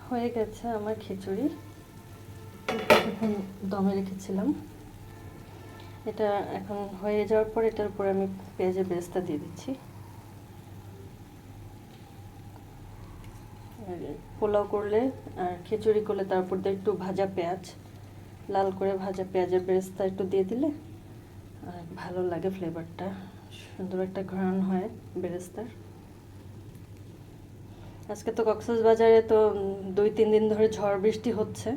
হয়ে গেছে আমার খিচুড়ি। এখন দমে রেখেছিলাম। এটা এখন হয়ে যাওয়ার পর এটার উপরে আমি পেঁয়াজের বেরেস্তা দিয়ে দিচ্ছি। আর পোলাও করলে আর খিচুড়ি করলে তার উপর দিয়ে একটু ভাজা পেঁয়াজ, লাল করে ভাজা পেঁয়াজের বেরেস্তা একটু দিয়ে দিলে আর ভালো লাগে, ফ্লেভারটা সুন্দর একটা ঘ্রাণ হয় বেরেস্তার। আজকে তো কক্সবাজারে তো 2-3 দিন ধরে ঝড় বৃষ্টি হচ্ছে,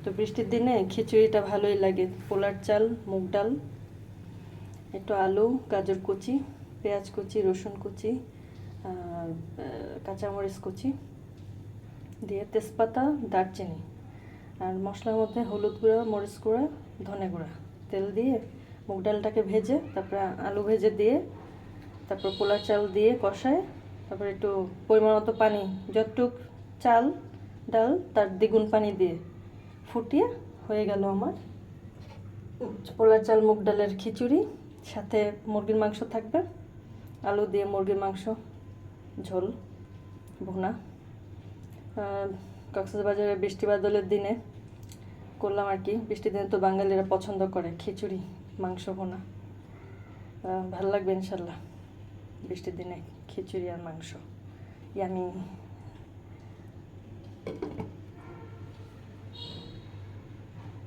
তো বৃষ্টির দিনে খিচুড়িটা ভালোই লাগে। পোলার চাল, মুগ ডাল, একটু আলু, গাজর কুচি, পেঁয়াজ কুচি, রসুন কুচি, কাঁচামরিচ কুচি দিয়ে, তেজপাতা, দারচিনি, আর মশলার মধ্যে হলুদ গুঁড়া, মরিচ গুঁড়া, ধনে গুঁড়া, তেল দিয়ে মুগ ডালটাকে ভেজে, তারপরে আলু ভেজে দিয়ে, তারপর পোলার চাল দিয়ে কষায়, তারপর একটু পরিমাণ মতো পানি, যতটুক চাল ডাল তার দ্বিগুণ পানি দিয়ে ফুটিয়ে হয়ে গেল আমার পোলার চাল মুগ ডালের খিচুড়ি। সাথে মুরগির মাংস থাকবে, আলু দিয়ে মুরগির মাংস ঝোল ভুনা। কক্সবাজারে বৃষ্টি বাদলের দিনে করলাম আর কি। বৃষ্টির দিনে তো বাঙালিরা পছন্দ করে খিচুড়ি, মাংস ভুনা। ভালো লাগবে ইনশাল্লাহ বৃষ্টির দিনে খিচুড়ি আর মাংস। ইয়ামি।